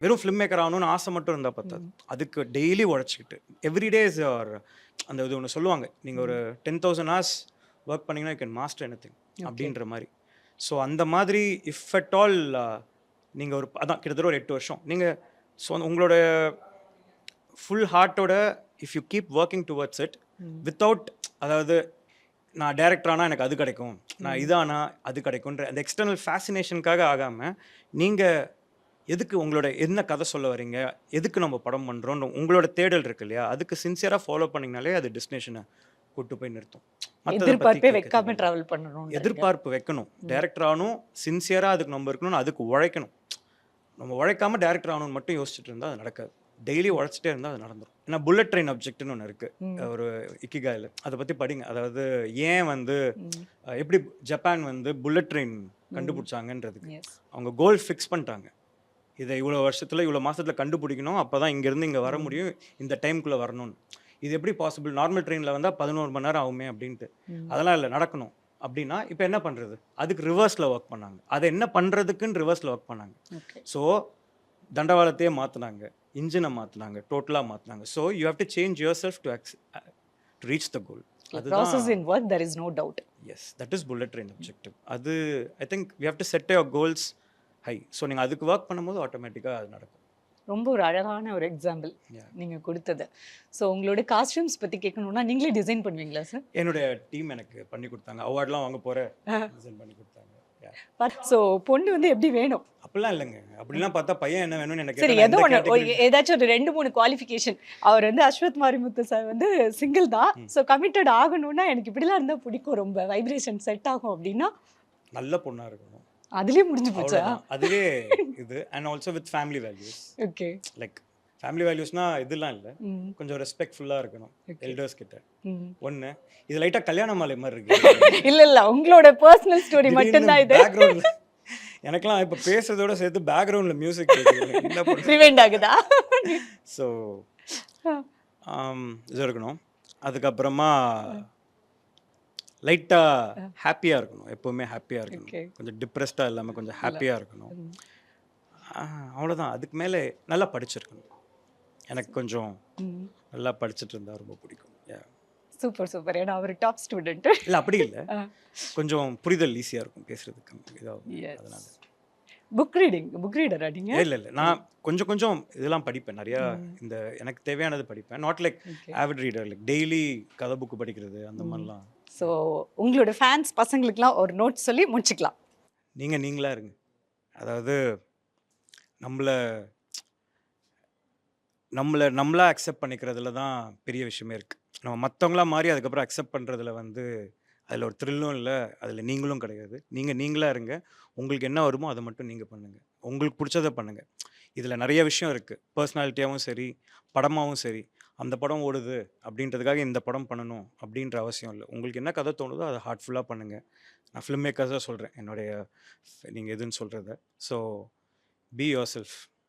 வெறும் film maker ஆகணும்னு ஆசை மட்டும் இருந்தால் பத்தாது. அதுக்கு டெய்லி உழைச்சிக்கிட்டு எவ்ரிடே இஸ் யுவர் அந்த இது ஒன்று சொல்லுவாங்க, நீங்கள் ஒரு 10,000 hours ஒர்க் பண்ணிங்கன்னா யூ கேன் மாஸ்டர் எனிதிங் அப்படின்ற மாதிரி. ஸோ அந்த மாதிரி இஃப் அட் ஆல் நீங்கள் ஒரு அதான் கிட்டத்தட்ட ஒரு 8 வருஷம் நீங்கள் உங்களோட ஃபுல் ஹார்ட்டோட if you keep working towards it without, அதாவது நான் டேரக்டர் ஆனால் எனக்கு அது கிடைக்கும், நான் இதானா அது கிடைக்கும்ன்ற அந்த எக்ஸ்டர்னல் ஃபேசினேஷனுக்காக ஆகாமல் நீங்கள் எதுக்கு உங்களோட என்ன கதை சொல்ல வரீங்க, எதுக்கு நம்ம படம் பண்ணுறோன்னு உங்களோட தேடல் இருக்கு இல்லையா, அதுக்கு சின்சியராக ஃபாலோ பண்ணிங்கனாலே அது டெஸ்டினேஷனை கூட்டு போய் நிறுத்தும். எதிர்பார்ப்பே வைக்காம டிராவல் பண்ணணும். எதிர்பார்ப்பு வைக்கணும், டேரக்டர் ஆகணும், சின்சியராக அதுக்கு நம்ம இருக்கணும், அதுக்கு உழைக்கணும். நம்ம உழைக்காம டேரக்டர் ஆகணும்னு மட்டும் யோசிச்சுட்டு இருந்தால் அது நடக்காது. டெய்லி உழைச்சிட்டே இருந்தால் அது நடந்துடும். ஏன்னா புல்லட் ட்ரெயின் அப்ஜெக்ட்னு ஒன்று இருக்குது ஒரு இக்கிகாயில், அதை பற்றி படிங்க. அதாவது ஏன் வந்து எப்படி ஜப்பான் வந்து புல்லட் ட்ரெயின் கண்டுபிடிச்சாங்கன்றதுக்கு அவங்க கோல் ஃபிக்ஸ் பண்ணிட்டாங்க. இதை இவ்வளோ வருஷத்தில் இவ்வளோ மாதத்தில் கண்டுபிடிக்கணும், அப்போ தான் இங்கேருந்து இங்கே வர முடியும், இந்த டைமுக்குள்ளே வரணும்னு. இது எப்படி பாசிபிள், நார்மல் ட்ரெயினில் வந்தால் 11 மணி நேரம் ஆகுமே அப்படின்ட்டு. அதெல்லாம் இல்லை, நடக்கணும் அப்படின்னா இப்போ என்ன பண்ணுறது, அதுக்கு ரிவர்ஸில் ஒர்க் பண்ணாங்க. அதை என்ன பண்ணுறதுக்குன்னு ரிவர்ஸில் ஒர்க் பண்ணாங்க. ஸோ தண்டவாளத்தையே மாற்றினாங்க, இன்ஜினை மாற்றினாங்க, டோட்டலாக மாற்றினாங்க. So you have to change yourself to reach the goal. Process in work, there is no doubt. Yes, that is bullet train objective. அது I think we have to set your goals high. So நீங்கள் அதுக்கு work பண்ணும்போது ஆட்டோமேட்டிக்காக அது நடக்கும். ரொம்ப ஒரு அழகான ஒரு எக்ஸாம்பிள் நீங்கள் கொடுத்தது. ஸோ உங்களோட காஸ்டியூம்ஸ் பற்றி கேட்கணும்னா நீங்களே டிசைன் பண்ணுவீங்களா சார்? என்னுடைய டீம் எனக்கு பண்ணி கொடுத்தாங்க, அவார்ட்லாம் வாங்க போகிற டிசைன் பண்ணி கொடுத்தாங்க. ஸோ பொண்ணு வந்து எப்படி வேணும் அப்படிலாம் இல்லைங்க, அப்படிலாம் பார்த்தா பையன் என்ன வேணும்னு எனக்கு சரி, ஏதோ ஒன்று ஏதாச்சும் ஒரு 2-3 குவாலிஃபிகேஷன். அவர் வந்து அஸ்வத் மாரிமுத்து சார் வந்து சிங்கிள் தான், ஸோ கமிட்டட் ஆகணும்னா எனக்கு இப்படிலாம் இருந்தால் பிடிக்கும், ரொம்ப வைப்ரேஷன் செட் ஆகும் அப்படின்னா நல்ல பொண்ணாக இருக்கணும், அதுலேயே முடிஞ்சு போச்சா? அதுவே இது. And also with family values. Okay, like family வேல்யூஸ்னா இதெல்லாம் இல்லை, கொஞ்சம் ரெஸ்பெக்ட்ஃபுல்லாக இருக்கணும் எல்டர்ஸ் கிட்ட. ஒன்று இது லைட்டாக கல்யாண மாலை மாதிரி இருக்கு. இல்லை உங்களோட பர்சனல் ஸ்டோரி மட்டும்தான் இது. பேக்ரவுண்டில் எனக்குலாம் இப்போ பேசுறதோட சேர்த்து பேக்ரவுண்டில் மியூசிக் ரிவைண்ட் ஆகுதா? ஸோ இது இருக்கணும். அதுக்கப்புறமா லைட்டாக ஹாப்பியாக இருக்கணும், எப்போவுமே ஹாப்பியாக இருக்கணும், கொஞ்சம் டிப்ரெஸ்டாக இல்லாமல் கொஞ்சம் ஹாப்பியாக இருக்கணும். அவ்வளோதான். அதுக்கு மேலே நல்லா படிச்சிருக்கணும். எனக்கு கொஞ்சம் நல்லா படிச்சுட்டு இருந்தால் ரொம்ப பிடிக்கும். Super super. ஏன்னா அவர் டாப் ஸ்டூடெண்ட். இல்லை அப்படி இல்லை, கொஞ்சம் புரிதல் ஈஸியாக இருக்கும் பேசுறதுக்கு இதாகும். அதனால புக் ரீடரா நீங்க? இல்லை நான் கொஞ்சம் இதெல்லாம் படிப்பேன், நிறையா இந்த எனக்கு தேவையானது படிப்பேன். Not like Avid reader, like daily கதை புக்கு படிக்கிறது அந்த மாதிரிலாம். ஸோ உங்களோட ஃபேன்ஸ் பசங்களுக்குலாம் ஒரு நோட் சொல்லி முடிச்சுக்கலாம். நீங்களாக இருங்க. அதாவது நம்மளா அக்செப்ட் பண்ணிக்கிறதுல தான் பெரிய விஷயமே இருக்குது. நம்ம மற்றவங்களா மாறி அதுக்கப்புறம் அக்செப்ட் பண்ணுறதுல வந்து அதில் ஒரு த்ரில்லும் இல்லை, அதில் நீங்களும் கிடையாது. நீங்களாக இருங்க, உங்களுக்கு என்ன வருமோ அதை மட்டும் நீங்கள் பண்ணுங்கள், உங்களுக்கு பிடிச்சதை பண்ணுங்கள். இதில் நிறைய விஷயம் இருக்குது, பர்சனாலிட்டியாகவும் சரி படமாகவும் சரி. அந்த படம் ஓடுது அப்படின்றதுக்காக இந்த படம் பண்ணணும் அப்படின்ற அவசியம் இல்லை. உங்களுக்கு என்ன கதை தோணுதோ அதை ஹார்ட்ஃபுல்லாக பண்ணுங்கள். நான் ஃபிலிம் மேக்கர்ஸாக சொல்கிறேன், என்னுடைய நீங்கள் எதுன்னு சொல்கிறத. So be your self.